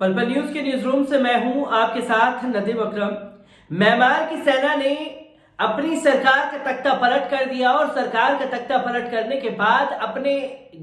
पल पल न्यूज के न्यूज रूम से मैं हूं आपके साथ नदीम अकरम। म्यांमार की सेना ने अपनी सरकार का तख्ता पलट कर दिया और सरकार का तख्ता पलट करने के बाद अपने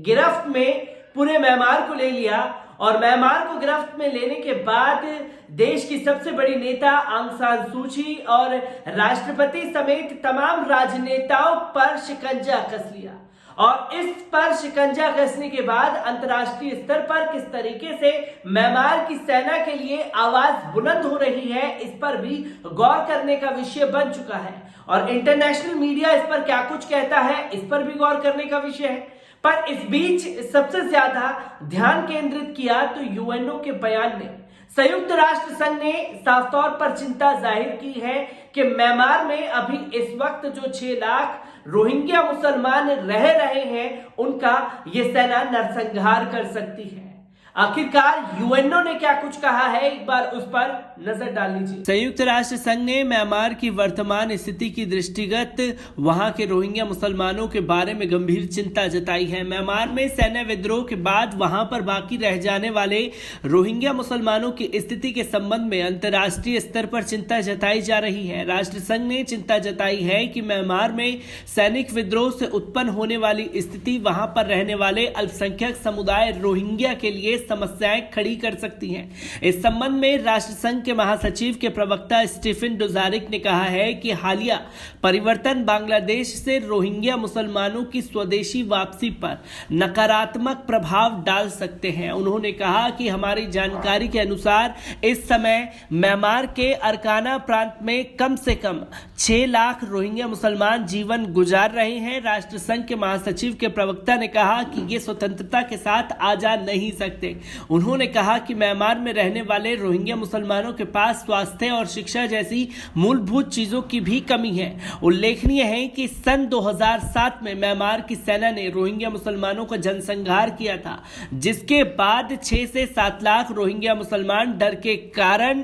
गिरफ्त में पूरे म्यांमार को ले लिया और म्यांमार को गिरफ्त में लेने के बाद देश की सबसे बड़ी नेता आंग सान सू की और राष्ट्रपति समेत तमाम राजनेताओं पर शिकंजा कस लिया। और इस पर शिकंजा कसने के बाद अंतर्राष्ट्रीय स्तर पर किस तरीके से म्यांमार की सेना के लिए आवाज बुलंद हो रही है, इस पर भी गौर करने का विषय बन चुका है। और इंटरनेशनल मीडिया इस पर क्या कुछ कहता है, इस पर भी गौर करने का विषय है। पर इस बीच सबसे ज्यादा ध्यान केंद्रित किया तो यूएनओ के बयान ने। संयुक्त राष्ट्र संघ ने साफ तौर पर चिंता जाहिर की है कि म्यांमार में अभी इस वक्त जो 6 लाख रोहिंग्या मुसलमान रह रहे हैं उनका ये सेना नरसंहार कर सकती है। आखिरकार यूएनओ ने क्या कुछ कहा है, एक बार उस पर नजर डाल लीजिए। संयुक्त राष्ट्र संघ ने म्यांमार की वर्तमान स्थिति की दृष्टिगत वहां के रोहिंग्या मुसलमानों के बारे में गंभीर चिंता जताई है। म्यांमार में सैन्य विद्रोह के बाद वहां पर बाकी रह जाने वाले रोहिंग्या मुसलमानों की स्थिति के संबंध में अंतर्राष्ट्रीय स्तर पर चिंता जताई जा रही है। राष्ट्र संघ ने चिंता जताई है कि म्यांमार में सैनिक विद्रोह से उत्पन्न होने वाली स्थिति वहां पर रहने वाले अल्पसंख्यक समुदाय रोहिंग्या के लिए समस्याएं खड़ी कर सकती हैं। इस संबंध में राष्ट्र संघ के महासचिव के प्रवक्ता स्टीफन डुजारिक ने कहा है कि हालिया परिवर्तन बांग्लादेश से रोहिंग्या मुसलमानों की स्वदेशी वापसी पर नकारात्मक प्रभाव डाल सकते हैं। उन्होंने कहा कि हमारी जानकारी के अनुसार इस समय म्यांमार के अरकाना प्रांत में कम से कम 6 लाख रोहिंग्या मुसलमान जीवन गुजार रहे हैं। राष्ट्र संघ के महासचिव के प्रवक्ता ने कहा कि ये स्वतंत्रता के साथ आ जा नहीं सकते। उन्होंने कहा कि म्यांमार में रहने वाले रोहिंग्या मुसलमानों के पास स्वास्थ्य और शिक्षा जैसी मूलभूत चीजों की भी कमी है। उल्लेखनीय है कि सन 2007 में म्यांमार की सेना ने रोहिंग्या मुसलमानों का जनसंहार किया था, जिसके बाद 6 से 7 लाख रोहिंग्या मुसलमान डर के कारण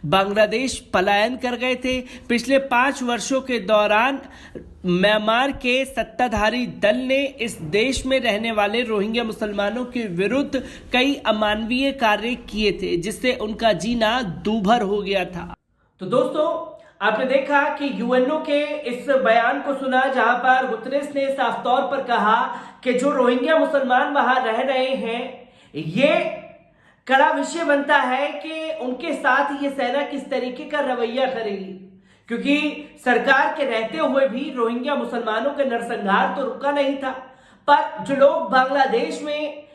बांग्लादेश पलायन कर गए थे। पिछले 5 वर्षों के दौरान म्यांमार के सत्ताधारी दल ने इस देश में रहने वाले रोहिंग्या मुसलमानों के विरुद्ध कई अमानवीय कार्य किए थे, जिससे उनका जीना दूभर हो गया था। तो दोस्तों, आपने देखा कि यूएनओ के इस बयान को सुना, जहां पर गुतरेस ने साफ तौर पर कहा कि जो रोहिंग्या मुसलमान वहां रह रहे हैं, ये कड़ा विषय बनता है कि उनके साथ ये सेना किस तरीके का रवैया करेगी, क्योंकि सरकार के रहते हुए भी रोहिंग्या मुसलमानों का नरसंहार तो रुका नहीं था। पर जो लोग बांग्लादेश में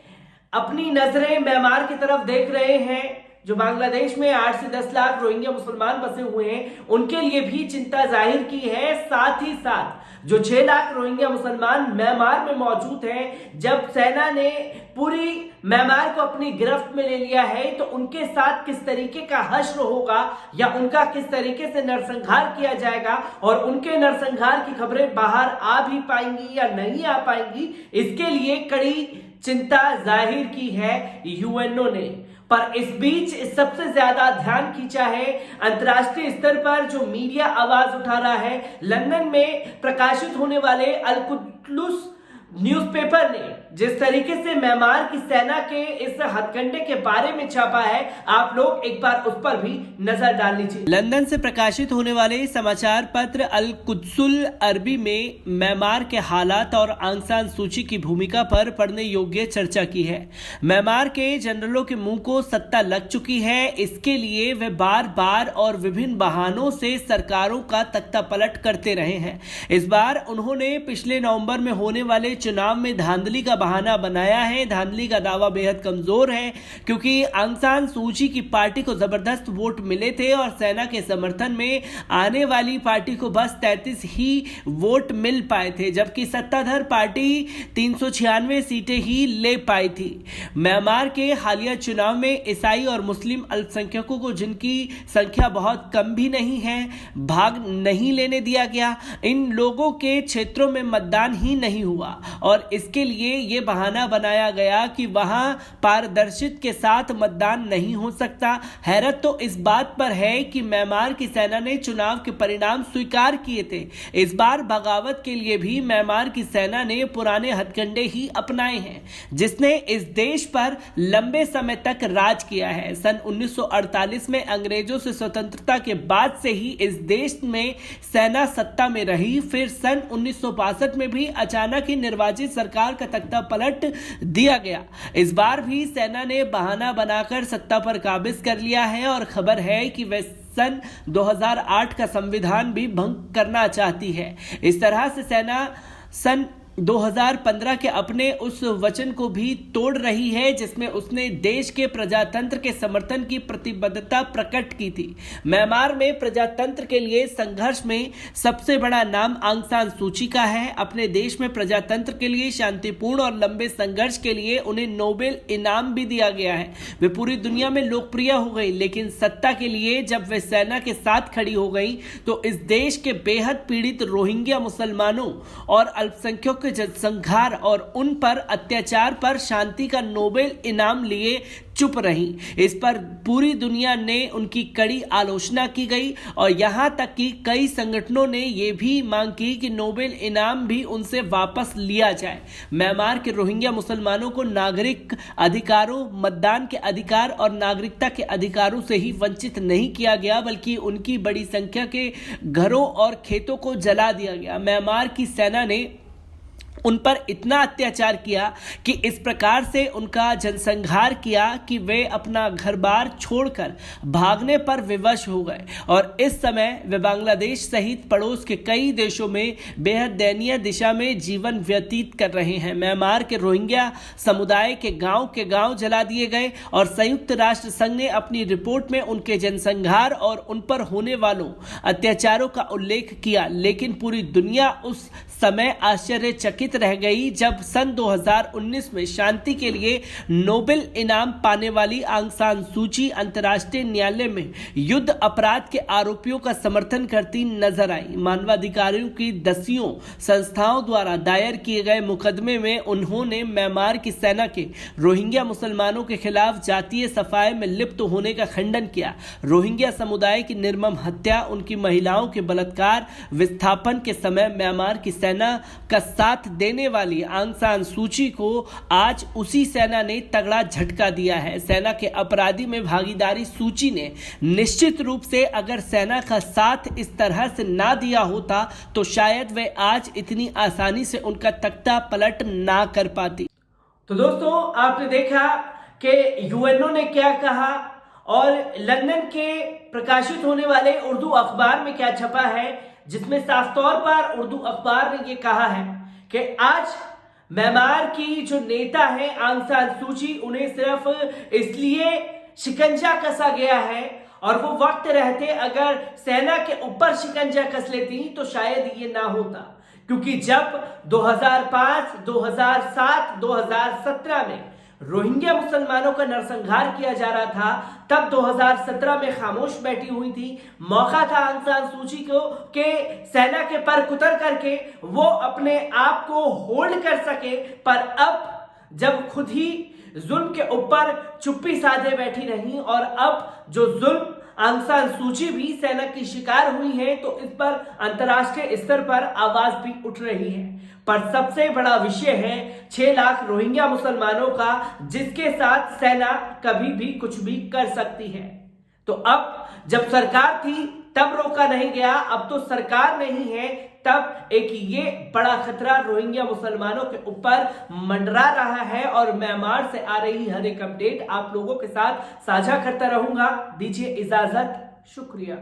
अपनी नजरें म्यांमार की तरफ देख रहे हैं, जो बांग्लादेश में 8 से 10 लाख रोहिंग्या मुसलमान बसे हुए हैं, उनके लिए भी चिंता जाहिर की है। साथ ही साथ जो 6 लाख रोहिंग्या मुसलमान म्यांमार में मौजूद हैं, जब सेना ने पूरी म्यांमार को अपनी गिरफ्त में ले लिया है, तो उनके साथ किस तरीके का हश्र होगा या उनका किस तरीके से नरसंहार किया जाएगा और उनके नरसंहार की खबरें बाहर आ भी पाएंगी या नहीं आ पाएंगी, इसके लिए कड़ी चिंता जाहिर की है यूएनओ ने। पर इस बीच सबसे ज्यादा ध्यान खींचा है अंतर्राष्ट्रीय स्तर पर जो मीडिया आवाज उठा रहा है। लंदन में प्रकाशित होने वाले अल कुद्स न्यूज़पेपर ने जिस तरीके से म्यांमार की सेना के इस हथकंडे के बारे में छापा है, आप लोग एक बार उस पर भी नजर डाल लीजिए। लंदन से प्रकाशित होने वाले समाचार पत्र अल कुद्सुल अरबी में म्यांमार के हालात और आंग सान सू की की भूमिका पर पढ़ने योग्य चर्चा की है। म्यांमार के जनरलों के मुंह को सत्ता लग चुकी है, इसके लिए वे बार बार और विभिन्न बहानों से सरकारों का तख्ता पलट करते रहे हैं। इस बार उन्होंने पिछले नवंबर में होने वाले चुनाव में धांधली का बहाना बनाया है। धांधली का दावा बेहद कमजोर है, क्योंकि आंग सान सू की पार्टी को जबरदस्त वोट मिले थे और सेना के समर्थन में आने वाली पार्टी को बस 33 ही वोट मिल पाए थे, जबकि सत्ताधार पार्टी 396 सीटें ही ले पाई थी। म्यांमार के हालिया चुनाव में ईसाई और मुस्लिम अल्पसंख्यकों को, जिनकी संख्या बहुत कम भी नहीं है, भाग नहीं लेने दिया गया। इन लोगों के क्षेत्रों में मतदान ही नहीं हुआ और इसके लिए ये बहाना बनाया गया कि वहां पारदर्शिता के साथ मतदान नहीं हो सकता। हैरत तो इस बात पर है कि म्यांमार की सेना ने चुनाव के परिणाम स्वीकार किए थे। इस बार बगावत के लिए भी म्यांमार की सेना ने पुराने हथकंडे ही अपनाए हैं, जिसने इस देश पर लंबे समय तक राज किया है। सन 1948 में अंग्रेजों से स्वतंत्रता के बाद से ही इस देश में सेना सत्ता में रही। फिर सन 1962 में भी अचानक ही निर्वाचित सरकार का तख्ता पलट दिया गया। इस बार भी सेना ने बहाना बनाकर सत्ता पर काबिज कर लिया है और खबर है कि वह सन 2008 का संविधान भी भंग करना चाहती है। इस तरह से सेना सन 2015 के अपने उस वचन को भी तोड़ रही है जिसमें उसने देश के प्रजातंत्र के समर्थन की प्रतिबद्धता प्रकट की थी। म्यांमार में प्रजातंत्र के लिए संघर्ष में सबसे बड़ा नाम आंग सान सूची का है। अपने देश में प्रजातंत्र के लिए शांतिपूर्ण और लंबे संघर्ष के लिए उन्हें नोबेल इनाम भी दिया गया है। वे पूरी दुनिया में लोकप्रिय हो गई, लेकिन सत्ता के लिए जब वे सेना के साथ खड़ी हो गई तो इस देश के बेहद पीड़ित रोहिंग्या मुसलमानों और अल्पसंख्यकों के जनसंहार और उन पर अत्याचार पर शांति का नोबेल इनाम लिए चुप रही। इस पर पूरी दुनिया ने उनकी कड़ी आलोचना की गई और यहां तक कि कई संगठनों ने यह भी मांग की कि नोबेल इनाम भी उनसे वापस लिया जाए। म्यांमार के रोहिंग्या मुसलमानों को नागरिक अधिकारों, मतदान के अधिकार और नागरिकता के अधिकारों से ही वंचित नहीं किया गया, बल्कि उनकी बड़ी संख्या के घरों और खेतों को जला दिया गया। म्यांमार की सेना ने उन पर इतना अत्याचार किया कि इस प्रकार से उनका जनसंहार किया कि वे अपना घर बार छोड़कर भागने पर विवश हो गए और इस समय वे बांग्लादेश सहित पड़ोस के कई देशों में बेहद दयनीय दिशा में जीवन व्यतीत कर रहे हैं। म्यांमार के रोहिंग्या समुदाय के गांव जला दिए गए और संयुक्त राष्ट्र संघ ने अपनी रिपोर्ट में उनके जनसंहार और उन पर होने वालों अत्याचारों का उल्लेख किया, लेकिन पूरी दुनिया उस समय आश्चर्यचकित रह गई जब सन 2019 में शांति के लिए नोबेल इनाम पाने वाली आंग सान सूची अंतर्राष्ट्रीय न्यायालय में युद्ध अपराध के आरोपियों का समर्थन करती नजर आई। मानवाधिकारियों की दसियों संस्थाओं द्वारा दायर किए गए मुकदमे में उन्होंने म्यांमार की सेना के रोहिंग्या मुसलमानों के खिलाफ जातीय सफाई में लिप्त होने का खंडन किया। रोहिंग्या समुदाय की निर्मम हत्या, उनकी महिलाओं के बलात्कार, विस्थापन के समय म्यांमार की सेना का साथ देने वाली आंग सान सूची को आज उसी सेना ने तगड़ा झटका दिया है। सेना के अपराधी में भागीदारी सूची ने निश्चित रूप से अगर सेना का साथ इस तरह से ना दिया होता तो शायद वे आज इतनी आसानी से उनका तख्ता पलट ना कर पाती। तो दोस्तों, आपने देखा कि यूएनओ ने क्या कहा और लंदन के प्रकाशित होने वाले उर्दू अखबार में क्या छपा है, जिसमें साफ तौर पर उर्दू अखबार ने यह कहा है कि आज म्यांमार की जो नेता है आंग सान सूची, उन्हें सिर्फ इसलिए शिकंजा कसा गया है और वो वक्त रहते अगर सेना के ऊपर शिकंजा कस लेती तो शायद ये ना होता, क्योंकि जब 2005, 2007, 2017 में रोहिंग्या मुसलमानों का नरसंहार किया जा रहा था, तब 2017 में खामोश बैठी हुई थी। मौका था आंग सान सूची को के सेना के पर कुतर करके वो अपने आप को होल्ड कर सके, पर अब जब खुद ही जुल्म के ऊपर चुप्पी साधे बैठी रही और अब जो जुल्म आंग सान सूची भी सेना की शिकार हुई है, तो इस पर अंतर्राष्ट्रीय स्तर पर आवाज भी उठ रही है। पर सबसे बड़ा विषय है 6 लाख रोहिंग्या मुसलमानों का, जिसके साथ सेना कभी भी कुछ भी कर सकती है। तो अब जब सरकार थी तब रोका नहीं गया, अब तो सरकार नहीं है, तब एक ये बड़ा खतरा रोहिंग्या मुसलमानों के ऊपर मंडरा रहा है और म्यांमार से आ रही हर एक अपडेट आप लोगों के साथ साझा करता रहूंगा। दीजिए इजाजत, शुक्रिया।